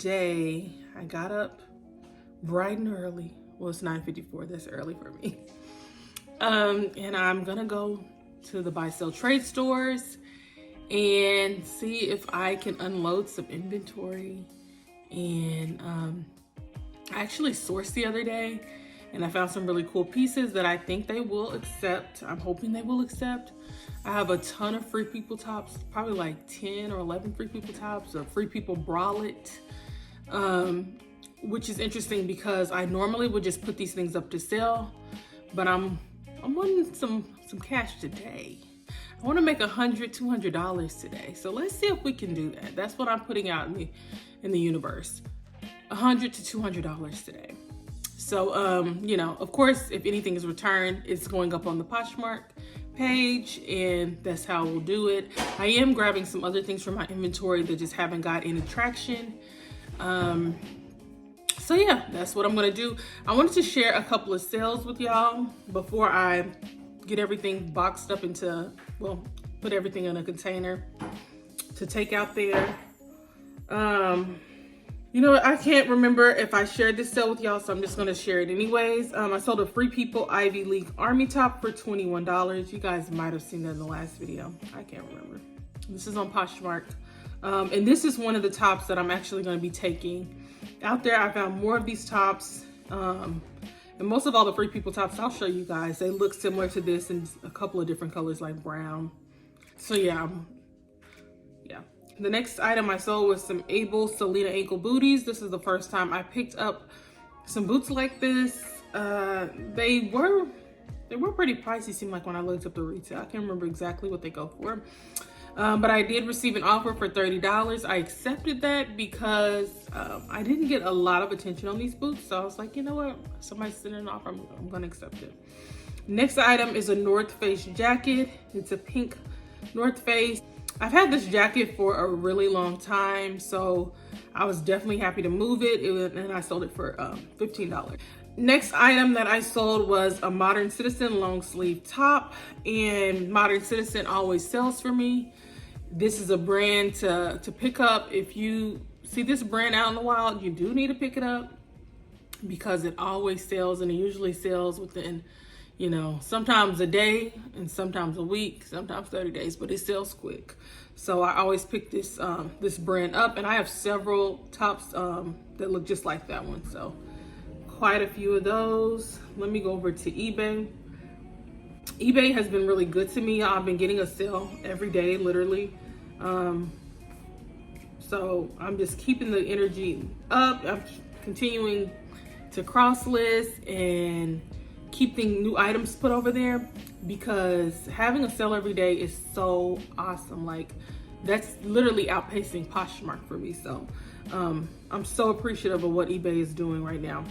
today I got up bright and early. Well, it's 9:54, that's early for me. And I'm gonna go to the buy sell trade stores and see if I can unload some inventory. And I actually sourced the other day and I found some really cool pieces that I think they will accept. I'm hoping they will accept. I have a ton of Free People tops, probably like 10 or 11 Free People tops, a Free People bralette, which is interesting because I normally would just put these things up to sell, but I'm wanting some cash today. I want to make $100-$200 today. So let's see if we can do that. That's what I'm putting out in the universe. $100 to $200 today. So, you know, of course, if anything is returned, it's going up on the Poshmark page, and that's how we'll do it. I am grabbing some other things from my inventory that just haven't got any traction. So yeah, that's what I'm gonna do. I wanted to share a couple of sales with y'all before I get everything boxed up into, well, put everything in a container to take out there. You know what, I can't remember if I shared this sale with y'all, so I'm just gonna share it anyways. I sold a Free People Ivy League Army top for $21. You guys might have seen that in the last video. I can't remember. This is on Poshmark. And this is one of the tops that I'm actually gonna be taking out there. I found more of these tops. And most of all the Free People tops, I'll show you guys. They look similar to this in a couple of different colors like brown. So yeah. The next item I sold was some Able Selena ankle booties. This is the first time I picked up some boots like this. They were pretty pricey, seemed like, when I looked up the retail. I can't remember exactly what they go for. But I did receive an offer for $30. I accepted that because I didn't get a lot of attention on these boots. So I was like, you know what? Somebody's sending an offer, I'm gonna accept it. Next item is a North Face jacket. It's a pink North Face. I've had this jacket for a really long time, so I was definitely happy to move it. And I sold it for $15. Next item that I sold was a Modern Citizen long sleeve top, and Modern Citizen always sells for me. This is a brand to pick up. If you see this brand out in the wild, you do need to pick it up because it always sells, and it usually sells within, you know, sometimes a day and sometimes a week, sometimes 30 days, but it sells quick. So I always pick this this brand up, and I have several tops that look just like that one. So quite a few of those. Let me go over to eBay. eBay has been really good to me. I've been getting a sale every day, literally. So I'm just keeping the energy up. I'm continuing to cross list and keeping new items put over there, because having a sale every day is so awesome. Like, that's literally outpacing Poshmark for me. So I'm so appreciative of what eBay is doing right now.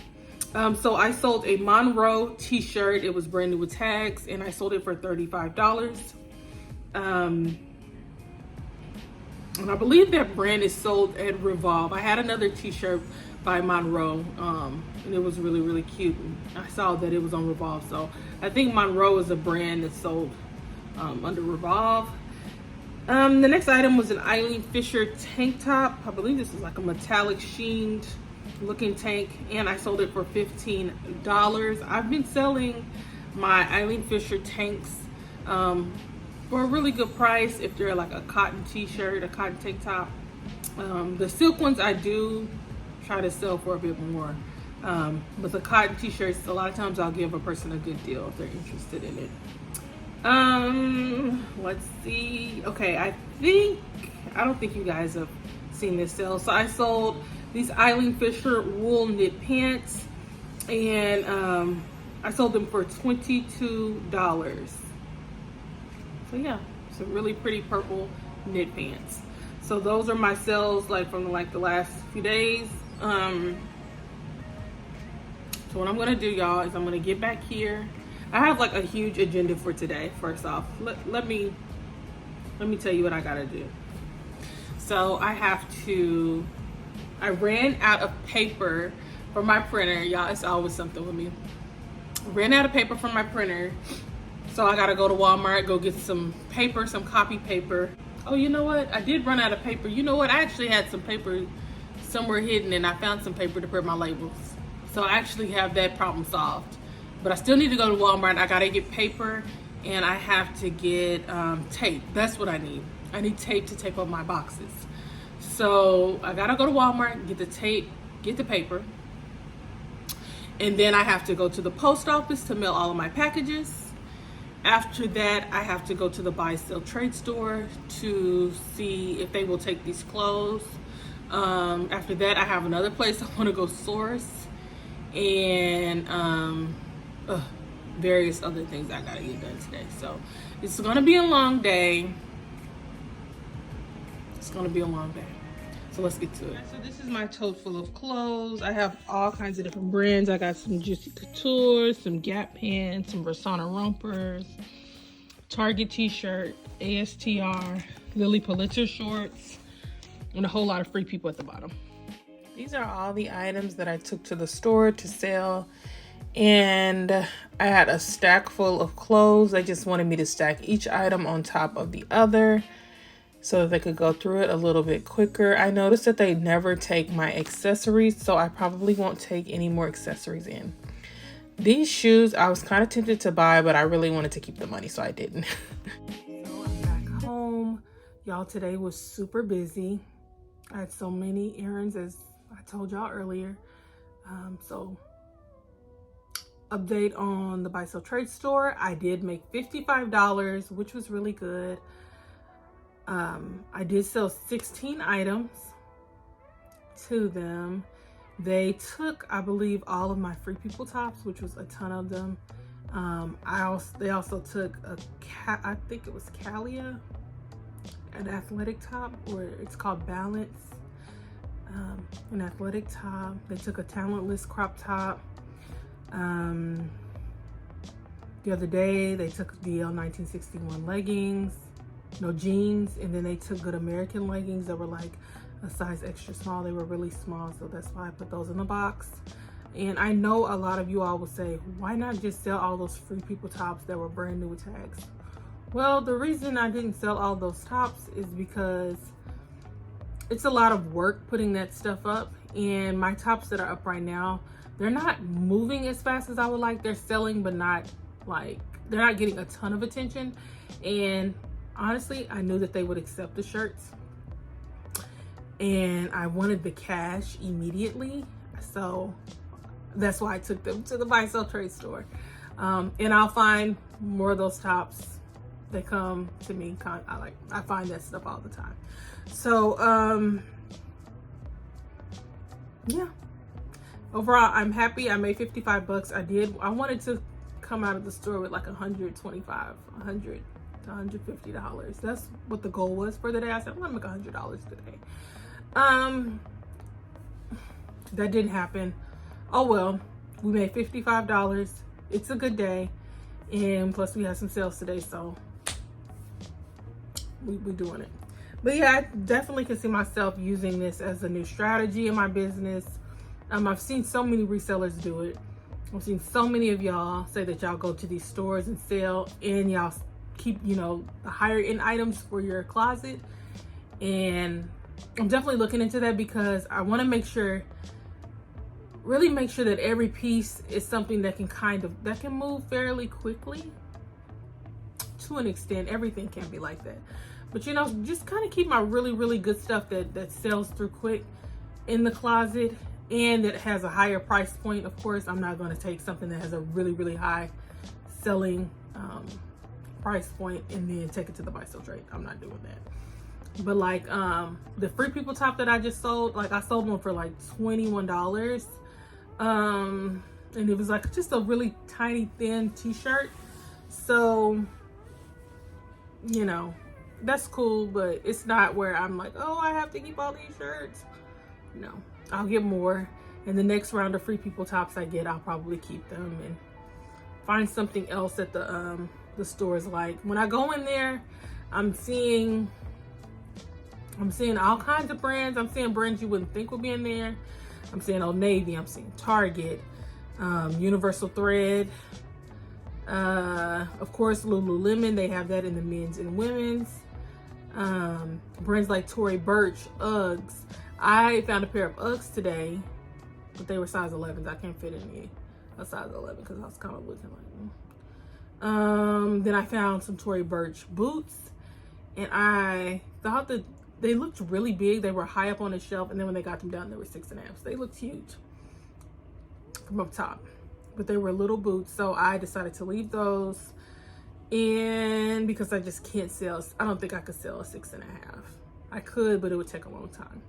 So I sold a Monroe t-shirt. It was brand new with tags, and I sold it for $35. And I believe that brand is sold at Revolve. I had another t-shirt by Monroe, and it was really, really cute. And I saw that it was on Revolve, so I think Monroe is a brand that's sold under Revolve. The next item was an Eileen Fisher tank top. I believe this is like a metallic sheened looking tank, and I sold it for $15. I've been selling my Eileen Fisher tanks for a really good price if they're like a cotton t-shirt, a cotton tank top. The silk ones I do try to sell for a bit more, but the cotton t-shirts, a lot of times I'll give a person a good deal if they're interested in it. Let's see. Okay, I don't think you guys have seen this sale. So I sold these Eileen Fisher wool knit pants, and I sold them for $22. So yeah, some really pretty purple knit pants. So those are my sales, like, from the last few days. So what I'm gonna do, y'all, is I'm gonna get back here. I have like a huge agenda for today. First off, let me tell you what I gotta do. So I ran out of paper for my printer. Y'all, it's always something with me. I ran out of paper for my printer. So I gotta go to Walmart, go get some paper, some copy paper. Oh, you know what? I did run out of paper. You know what? I actually had some paper somewhere hidden, and I found some paper to print my labels. So I actually have that problem solved. But I still need to go to Walmart. I gotta get paper, and I have to get tape. That's what I need. I need tape to tape up my boxes. So I gotta go to Walmart, get the tape, get the paper. And then I have to go to the post office to mail all of my packages. After that, I have to go to the buy sell trade store to see if they will take these clothes. After that, I have another place I want to go source, and various other things I gotta get done today. So it's gonna be a long day. It's gonna be a long day. So let's get to it. So this is my tote full of clothes. I have all kinds of different brands. I got some Juicy Couture, some Gap pants, some Versana rompers, Target t-shirt, ASTR, Lily Pulitzer shorts, and a whole lot of free people at the bottom. These are all the items that I took to the store to sell. And I had a stack full of clothes. They just wanted me to stack each item on top of the other so that they could go through it a little bit quicker. I noticed that they never take my accessories, so I probably won't take any more accessories in. These shoes, I was kind of tempted to buy, but I really wanted to keep the money, so I didn't. So I'm back home. Y'all, today was super busy. I had so many errands, as I told y'all earlier. So update on the buy sell trade store. I did make $55, which was really good. I did sell 16 items to them. They took, I believe, all of my free people tops, which was a ton of them. They also took I think it was Calia, an athletic top, or it's called Balance, an athletic top. They took a talentless crop top. The other day they took DL 1961 leggings, no jeans, and then they took Good American leggings that were like a size extra small. They were really small, so that's why I put those in the box. And I know a lot of you all will say, why not just sell all those free people tops that were brand new with tags? Well, the reason I didn't sell all those tops is because it's a lot of work putting that stuff up, and my tops that are up right now, they're not moving as fast as I would like. They're selling, but not like, they're not getting a ton of attention. And honestly, I knew that they would accept the shirts, and I wanted the cash immediately. So that's why I took them to the buy sell trade store. And I'll find more of those tops that come to me. I find that stuff all the time. So yeah, overall I'm happy. I made 55 bucks. I wanted to come out of the store with like 125, 100 to $150. That's what the goal was for the day. I said, I'm gonna make $100 today. That didn't happen. Oh well, we made $55. It's a good day, and plus we had some sales today, so we're doing it. But yeah, I definitely can see myself using this as a new strategy in my business. I've seen so many resellers do it. I've seen so many of y'all say that y'all go to these stores and sell, and y'all keep, you know, the higher end items for your closet. And I'm definitely looking into that because I want to make sure, really make sure that every piece is something that can move fairly quickly. To an extent, everything can't be like that. But you know, just kind of keep my really, really good stuff that sells through quick in the closet, and that has a higher price point. Of course, I'm not going to take something that has a really, really high selling price point and then take it to the buy sell trade. I'm not doing that. But like the free people top that I just sold, like I sold one for like $21. And it was like just a really tiny thin t-shirt. So, you know, that's cool, but it's not where I'm like, oh, I have to keep all these shirts. No, I'll get more. And the next round of free people tops I get, I'll probably keep them and find something else at the stores. Like when I go in there, I'm seeing all kinds of brands. I'm seeing brands you wouldn't think would be in there. I'm seeing Old Navy. I'm seeing Target, Universal Thread. Of course, Lululemon. They have that in the men's and women's. Brands like Tory Burch, Uggs. I found a pair of Uggs today, but they were size 11s. I can't fit in a size 11 because I was kind of looking like them. Then I found some Tory Burch boots, and I thought that they looked really big. They were high up on the shelf, and then when they got them down, they were 6.5. So they looked huge from up top, but they were little boots. So I decided to leave those, and because I just can't sell, I don't think I could sell a 6.5. I could, but it would take a long time.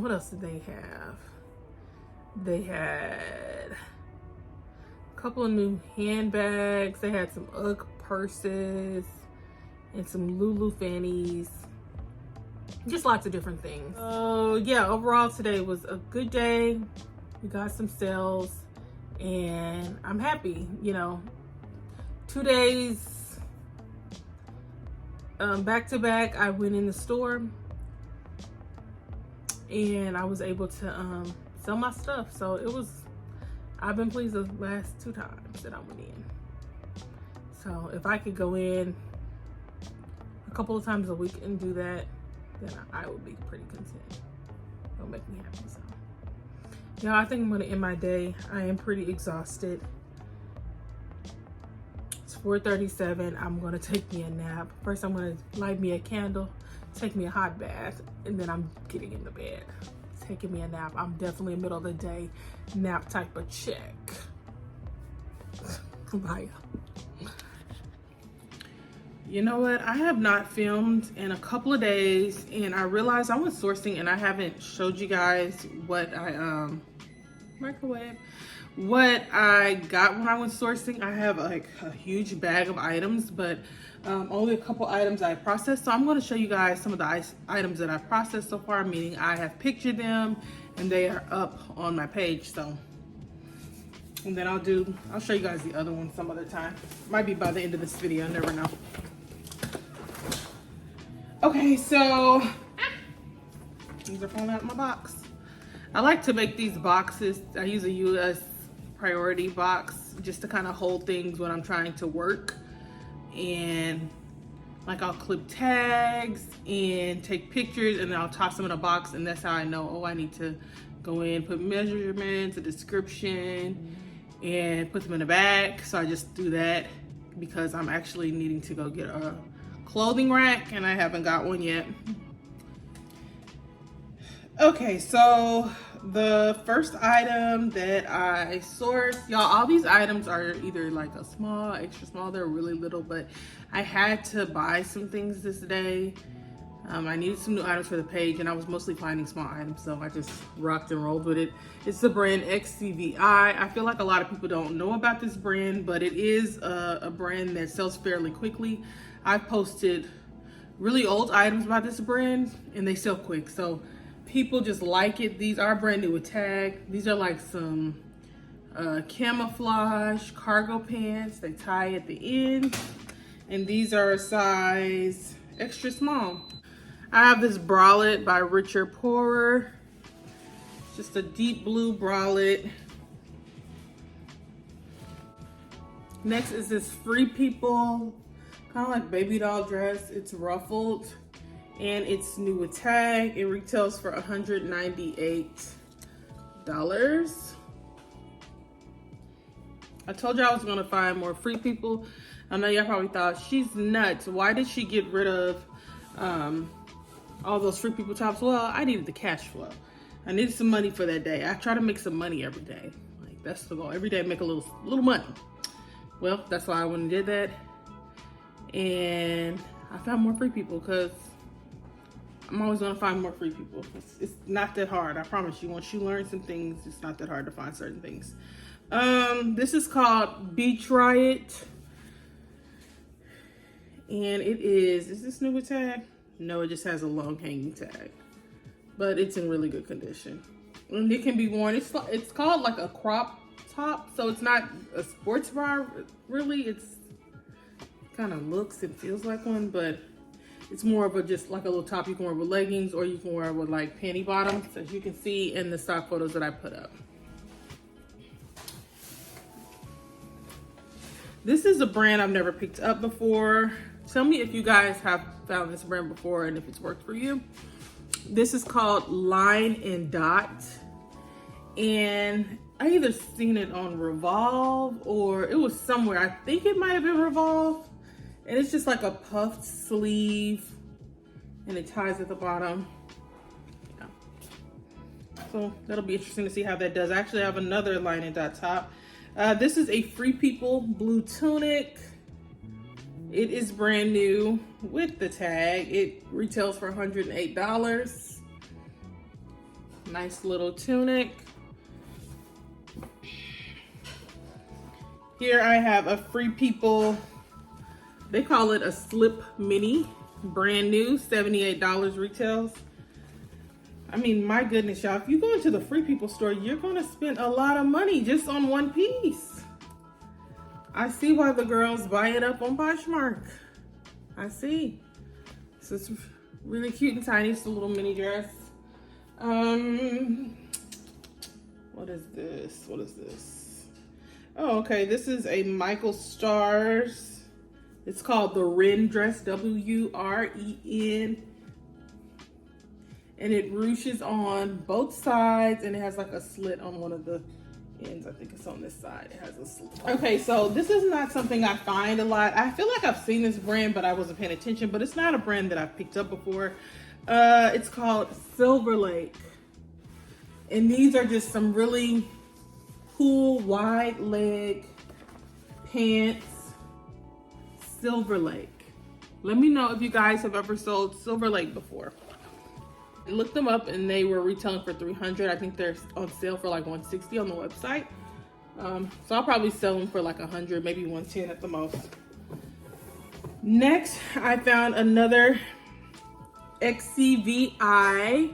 What else did they have? They had a couple of new handbags. They had some Ugg purses and some Lulu fannies. Just lots of different things. So yeah, overall today was a good day. We got some sales and I'm happy. You know, 2 days back to back, I went in the store and I was able to sell my stuff. So I've been pleased the last 2 times that I went in. So if I could go in a couple of times a week and do that, then I would be pretty content. It'll make me happy. So yeah, I think I'm gonna end my day. I am pretty exhausted. It's 4:37. I'm gonna take me a nap. First, I'm gonna light me a candle, take me a hot bath, and then I'm getting in the bed, taking me a nap. I'm definitely a middle of the day nap type of chick. Bye. You know what? I have not filmed in a couple of days, and I realized I was sourcing and I haven't showed you guys what I what I got when I was sourcing. I have like a huge bag of items, but only a couple items I processed. So I'm going to show you guys some of the items that I've processed so far, meaning I have pictured them and they are up on my page. So, and then I'll show you guys the other one some other time. Might be by the end of this video, never know. Okay, so these are falling out of my box. I like to make these boxes. I use a US priority box just to kind of hold things when I'm trying to work. And like I'll clip tags and take pictures and then I'll toss them in a box, and that's how I know, oh, I need to go in, put measurements, a description, and put them in a bag. So I just do that because I'm actually needing to go get a clothing rack and I haven't got one yet. Okay, so the first item that I sourced, y'all, all these items are either like a small, extra small, they're really little, but I had to buy some things this day. I needed some new items for the page and I was mostly finding small items, so I just rocked and rolled with it. It's the brand XCVI. I feel like a lot of people don't know about this brand, but it is a brand that sells fairly quickly. I've posted really old items about this brand and they sell quick, so people just like it. These are brand new with tag. These are like some camouflage cargo pants. They tie at the end, and these are a size extra small. I have this bralette by Richer Poorer. Just a deep blue bralette. Next is this Free People, kind of like baby doll dress. It's ruffled and it's new with tag. It retails for $198. I told you I was gonna find more Free People. I know y'all probably thought, she's nuts. Why did she get rid of all those Free People tops? Well, I needed the cash flow. I needed some money for that day. I try to make some money every day. Like, that's the goal. Every day make a little money. Well, that's why I went and did that. And I found more Free People because I'm always gonna find more Free People. It's not that hard, I promise you. Once you learn some things, it's not that hard to find certain things. This is called Beach Riot. And it is this new with tag? No, it just has a long hanging tag. But it's in really good condition. And it can be worn, it's called like a crop top. So it's not a sports bra, really. It's kind of looks and feels like one, but it's more of a just like a little top you can wear with leggings, or you can wear with like panty bottoms, as you can see in the stock photos that I put up. This is a brand I've never picked up before. Tell me if you guys have found this brand before and if it's worked for you. This is called Line and Dot. And I either seen it on Revolve or it was somewhere. I think it might have been Revolve. And it's just like a puffed sleeve and it ties at the bottom. Yeah. So that'll be interesting to see how that does. I actually have another Line and Dot top. This is a Free People blue tunic. It is brand new with the tag. It retails for $108. Nice little tunic. Here I have a Free People, they call it a slip mini, brand new, $78 retails. I mean, my goodness, y'all, if you go into the Free People store, you're gonna spend a lot of money just on one piece. I see why the girls buy it up on Poshmark. I see. So it's really cute and tiny. It's a little mini dress. What is this? What is this? Oh, okay. This is a Michael Stars. It's called the Wren dress, W-R-E-N. And it ruches on both sides and it has like a slit on one of the ends. I think it's on this side. It has a slit. Okay, so this is not something I find a lot. I feel like I've seen this brand, but I wasn't paying attention, but it's not a brand that I've picked up before. It's called Silver Lake. And these are just some really cool wide leg pants. Silver Lake. Let me know if you guys have ever sold Silver Lake before. I looked them up and they were retailing for $300. I think they're on sale for like $160 on the website. So I'll probably sell them for like $100, maybe $110 at the most. Next, I found another XCVI.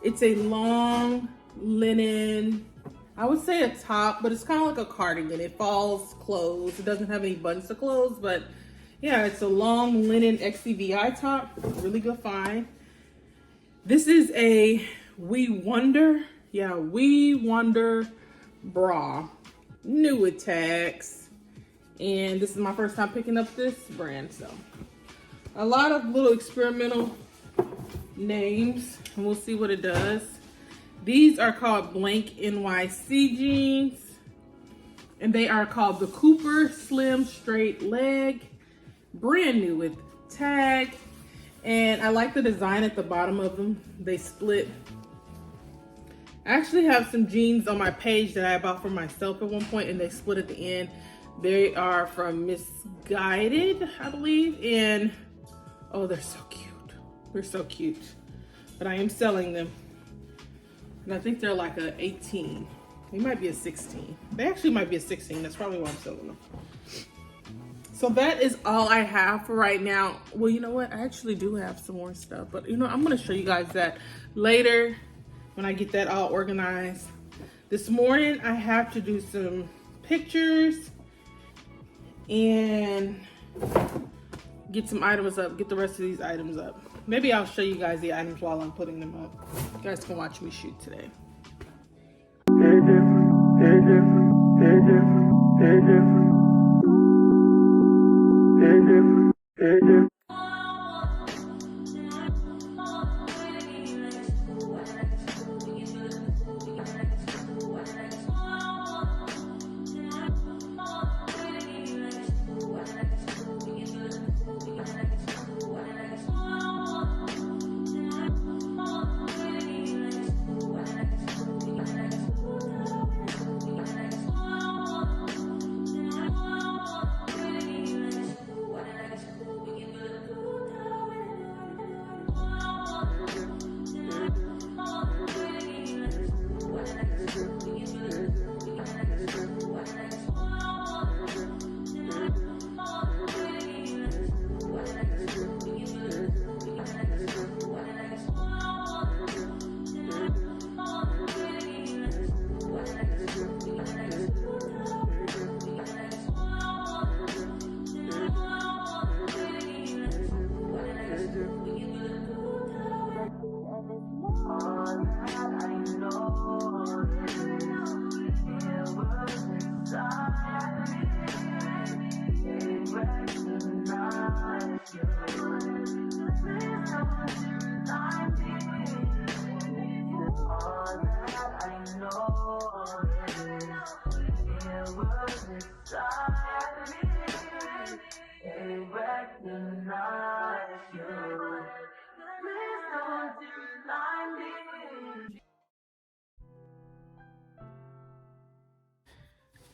It's a long linen, I would say a top, but it's kind of like a cardigan. It falls closed. It doesn't have any buttons to close, but yeah, it's a long linen XCVI top. Really good find. This is a We Wonder bra, new with tags. And this is my first time picking up this brand, so a lot of little experimental names, and we'll see what it does. These are called Blank NYC jeans, and they are called the Cooper Slim Straight Leg, brand new with tag. And I like the design at the bottom of them. They split. I actually have some jeans on my page that I bought for myself at one point, and they split at the end. They are from Misguided, I believe, and oh, they're so cute. They're so cute. But I am selling them. And I think they're like a 18. They might be a 16. They actually might be a 16. That's probably why I'm selling them. So that is all I have for right now. Well, you know what? I actually do have some more stuff, but you know, I'm gonna show you guys that later when I get that all organized. This morning, I have to do some pictures and get some items up, get the rest of these items up. Maybe I'll show you guys the items while I'm putting them up. You guys can watch me shoot today.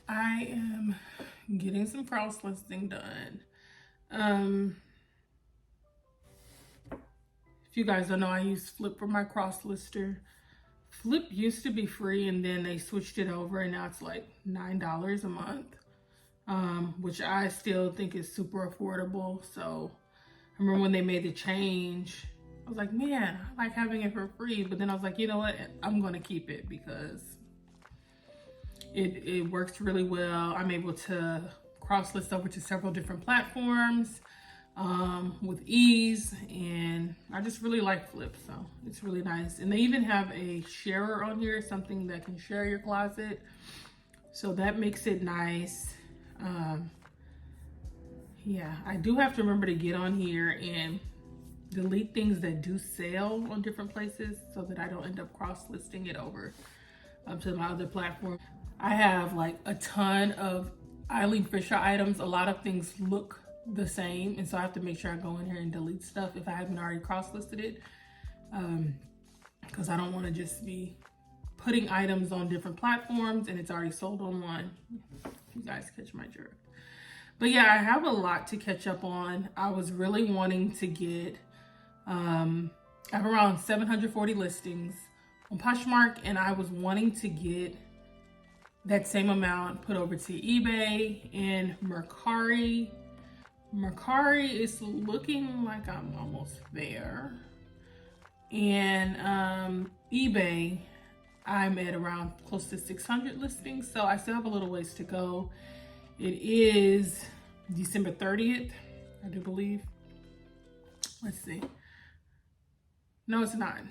I am getting some cross listing done. If you guys don't know, I use Flip for my cross lister. Flip used to be free and then they switched it over and now it's like $9 a month, which I still think is super affordable. So I remember when they made the change, I was like, man, I like having it for free. But then I was like, you know what? I'm going to keep it because it works really well. I'm able to cross list over to several different platforms with ease, and I just really like Flip, so it's really nice. And they even have a sharer on here, something that can share your closet, so that makes it nice. Yeah, I do have to remember to get on here and delete things that do sell on different places so that I don't end up cross listing it over to my other platform. I have like a ton of Eileen Fisher items. A lot of things look the same, and so I have to make sure I go in here and delete stuff if I haven't already cross-listed it, because I don't want to just be putting items on different platforms and it's already sold on one. You guys catch my drift. But yeah, I have a lot to catch up on. I was really wanting to get, I have around 740 listings on Poshmark, and I was wanting to get that same amount put over to eBay and Mercari. Mercari is looking like I'm almost there. And eBay, I'm at around close to 600 listings. So I still have a little ways to go. It is December 30th, I do believe. Let's see. No, it's not.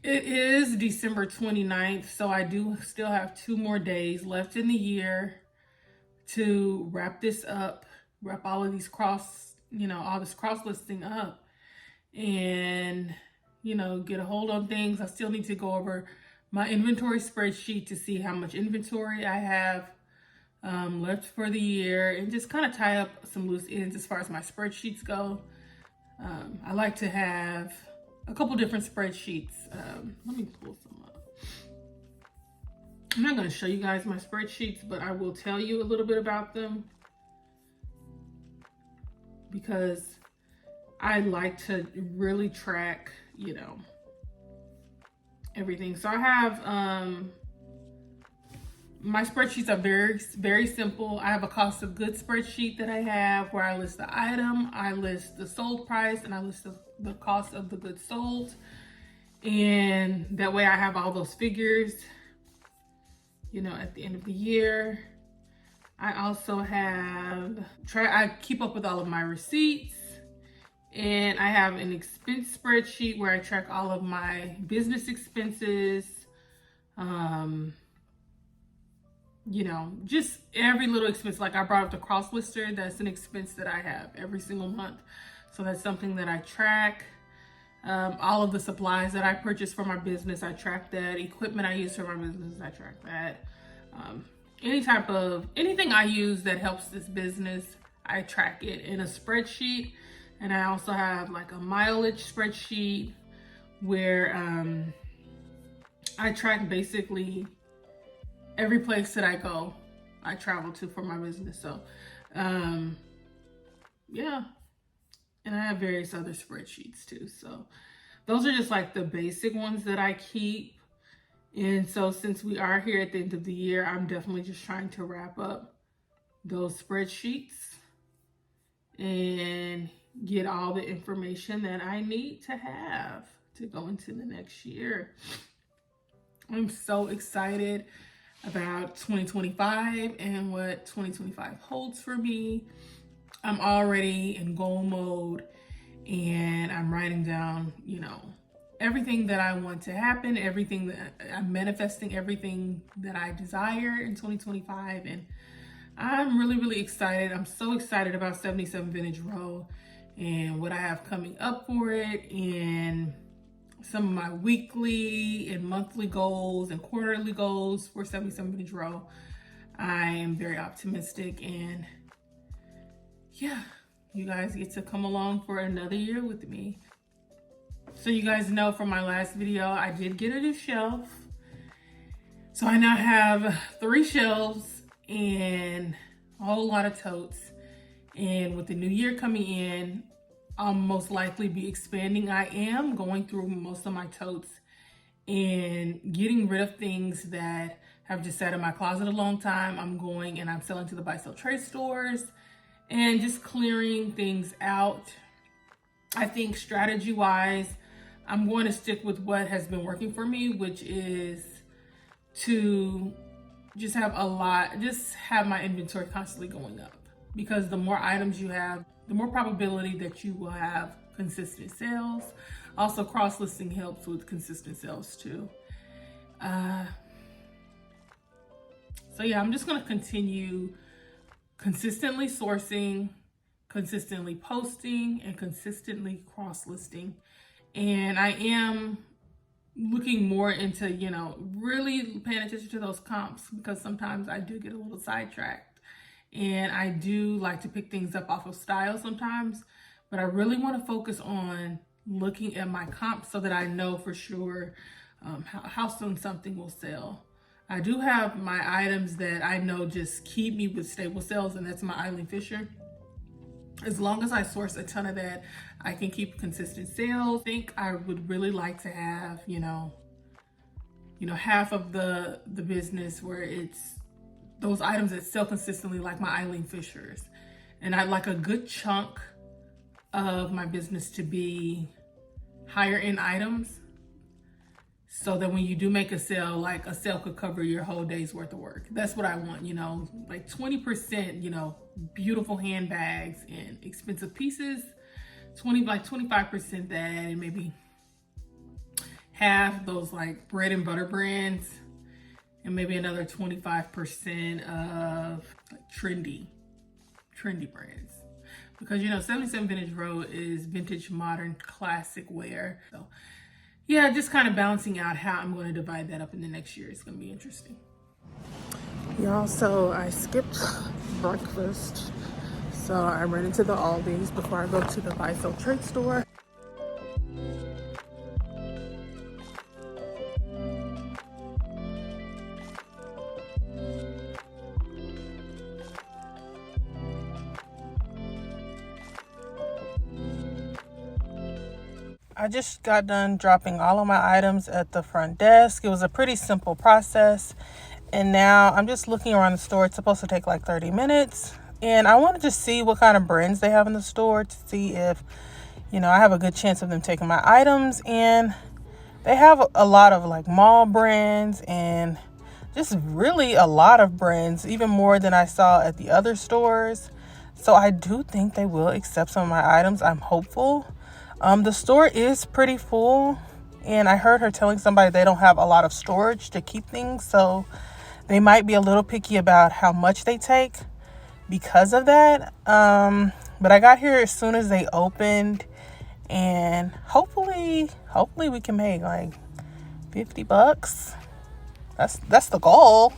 It is December 29th. So I do still have 2 more days left in the year to wrap this up. Wrap all of these all this cross listing up and, get a hold on things. I still need to go over my inventory spreadsheet to see how much inventory I have left for the year, and just kind of tie up some loose ends as far as my spreadsheets go. I like to have a couple different spreadsheets. Let me pull some up. I'm not going to show you guys my spreadsheets, but I will tell you a little bit about them, because I like to really track, everything. So I have, my spreadsheets are very, very simple. I have a cost of goods spreadsheet that I have where I list the item, I list the sold price, and I list the cost of the goods sold. And that way I have all those figures, at the end of the year. I also have, I keep up with all of my receipts, and I have an expense spreadsheet where I track all of my business expenses. Just every little expense. Like I brought up the cross lister, that's an expense that I have every single month. So that's something that I track. All of the supplies that I purchase for my business, I track that. Equipment I use for my business, I track that. Anything I use that helps this business, I track it in a spreadsheet. And I also have like a mileage spreadsheet where I track basically every place that I go, I travel to for my business. So, yeah. And I have various other spreadsheets too. So those are just like the basic ones that I keep. And so since we are here at the end of the year, I'm definitely just trying to wrap up those spreadsheets and get all the information that I need to have to go into the next year. I'm so excited about 2025 and what 2025 holds for me. I'm already in goal mode, and I'm writing down, everything that I want to happen, everything that I'm manifesting, everything that I desire in 2025. And I'm really, really excited. I'm so excited about 77 Vintage Row and what I have coming up for it, and some of my weekly and monthly goals and quarterly goals for 77 Vintage Row. I am very optimistic, and yeah, you guys get to come along for another year with me. So you guys know from my last video, I did get a new shelf. So I now have 3 shelves and a whole lot of totes. And with the new year coming in, I'll most likely be expanding. I am going through most of my totes and getting rid of things that have just sat in my closet a long time. I'm going and I'm selling to the buy sell trade stores and just clearing things out. I think strategy wise, I'm going to stick with what has been working for me, which is to just have my inventory constantly going up, because the more items you have, the more probability that you will have consistent sales. Also, cross-listing helps with consistent sales too. So yeah, I'm just gonna continue consistently sourcing, consistently posting, and consistently cross-listing. And I am looking more into, really paying attention to those comps, because sometimes I do get a little sidetracked. And I do like to pick things up off of style sometimes, but I really want to focus on looking at my comps so that I know for sure how soon something will sell. I do have my items that I know just keep me with stable sales, and that's my Eileen Fisher. As long as I source a ton of that, I can keep consistent sales. I think I would really like to have, half of the business where it's those items that sell consistently, like my Eileen Fishers. And I'd like a good chunk of my business to be higher end items, so that when you do make a sale, like a sale could cover your whole day's worth of work. That's what I want, like 20%, beautiful handbags and expensive pieces, 25% that, and maybe half those like bread and butter brands, and maybe another 25% of like trendy brands. Because 77 Vintage Road is vintage, modern, classic wear. So yeah, just kind of balancing out how I'm going to divide that up in the next year. It's going to be interesting. Y'all, so I skipped breakfast. So I ran into the Aldi's before I go to the buy sell trade store. I just got done dropping all of my items at the front desk. It was a pretty simple process. And now I'm just looking around the store. It's supposed to take like 30 minutes. And I wanted to see what kind of brands they have in the store to see if, I have a good chance of them taking my items. And they have a lot of like mall brands and just really a lot of brands, even more than I saw at the other stores. So I do think they will accept some of my items. I'm hopeful. The store is pretty full, and I heard her telling somebody they don't have a lot of storage to keep things, so they might be a little picky about how much they take because of that. But I got here as soon as they opened, and hopefully we can make like $50. That's the goal.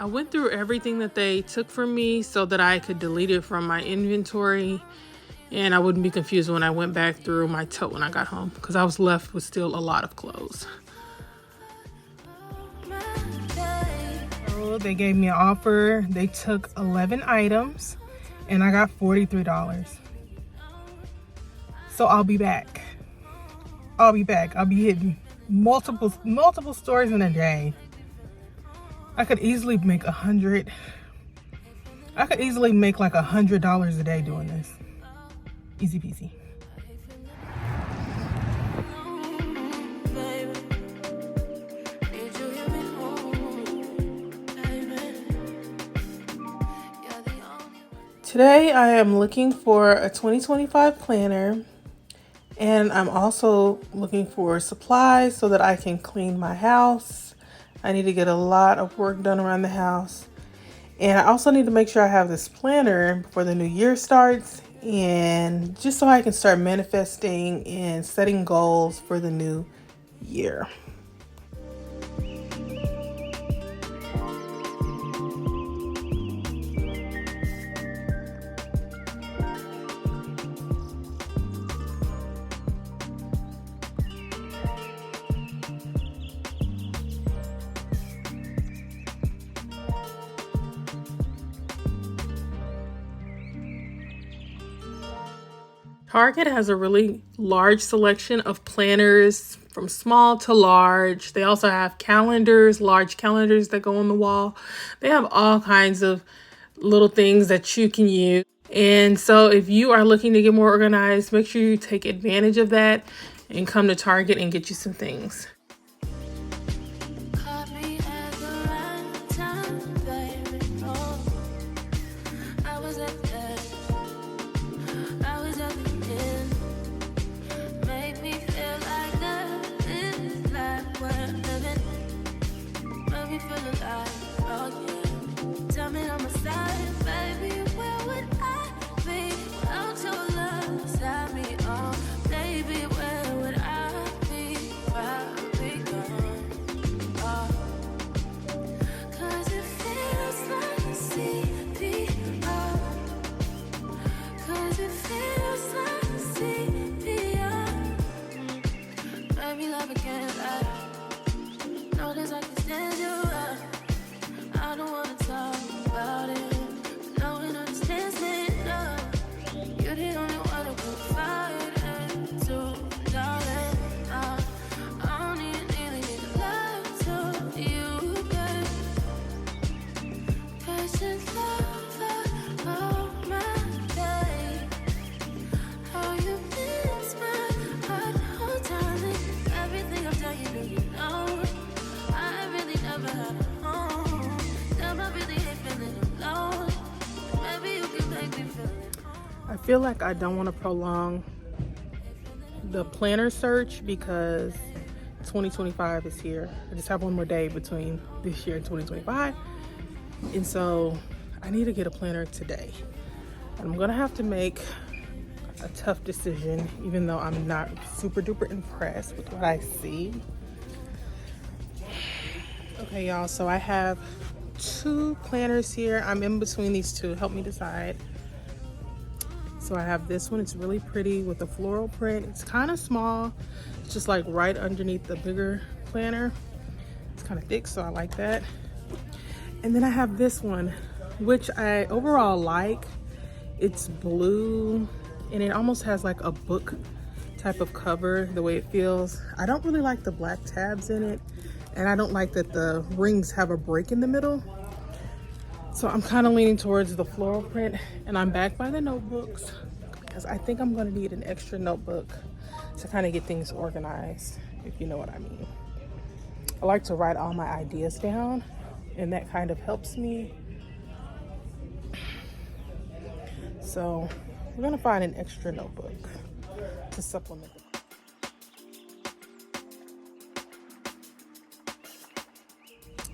I went through everything that they took from me so that I could delete it from my inventory and I wouldn't be confused when I went back through my tote when I got home, because I was left with still a lot of clothes. So they gave me an offer. They took 11 items and I got $43. So I'll be back. I'll be hitting multiple stores in a day. I could easily make like $100 a day doing this. Easy peasy. Today I am looking for a 2025 planner, and I'm also looking for supplies so that I can clean my house. I need to get a lot of work done around the house. And I also need to make sure I have this planner before the new year starts, and just so I can start manifesting and setting goals for the new year. Target has a really large selection of planners from small to large. They also have calendars, large calendars that go on the wall. They have all kinds of little things that you can use. And so if you are looking to get more organized, make sure you take advantage of that and come to Target and get you some things. I feel like I don't want to prolong the planner search because 2025 is here. I just have one more day between this year and 2025. And so I need to get a planner today. And I'm gonna have to make a tough decision, even though I'm not super duper impressed with what I see. Okay, y'all, so I have two planners here. I'm in between these two. Help me decide. So I have this one. It's really pretty with a floral print. It's kind of small. It's just like right underneath the bigger planner. It's kind of thick, so I like that. And then I have this one, which I overall like. It's blue and it almost has like a book type of cover, the way it feels. I don't really like the black tabs in it, and I don't like that the rings have a break in the middle. So I'm kind of leaning towards the floral print, and I'm back by the notebooks because I think I'm going to need an extra notebook to kind of get things organized, if you know what I mean. I like to write all my ideas down, and that kind of helps me. So we're going to find an extra notebook to supplement the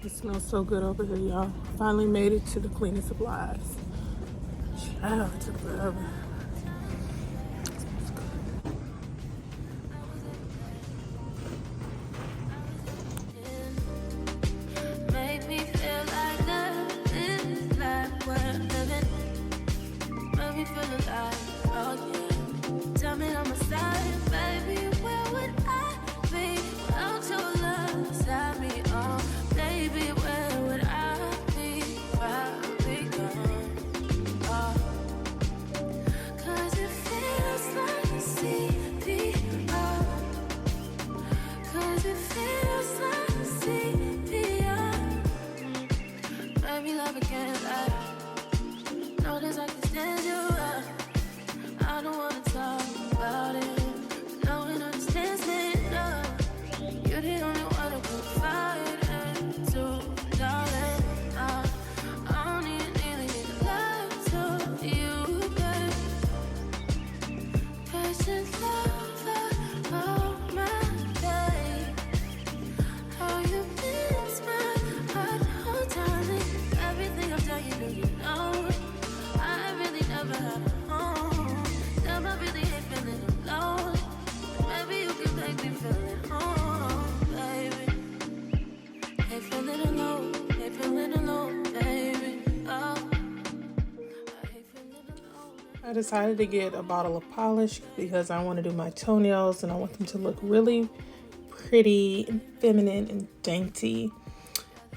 It smells so good over here, y'all. Finally made it to the cleaning supplies. Child, it took forever. It smells good. Make me feel like that. I decided to get a bottle of polish because I want to do my toenails and I want them to look really pretty and feminine and dainty.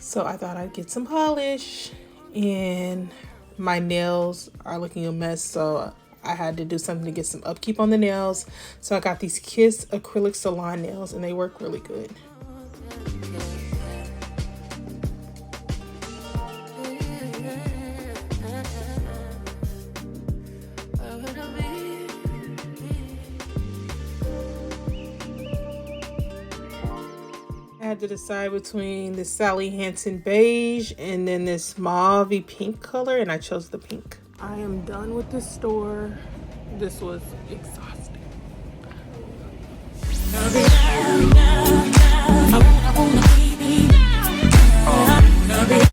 So I thought I'd get some polish, and my nails are looking a mess, so I had to do something to get some upkeep on the nails. So I got these Kiss acrylic salon nails and they work really good. I had to decide between the Sally Hansen beige and then this mauve pink color, and I chose the pink. I am done with the store. This was exhausting.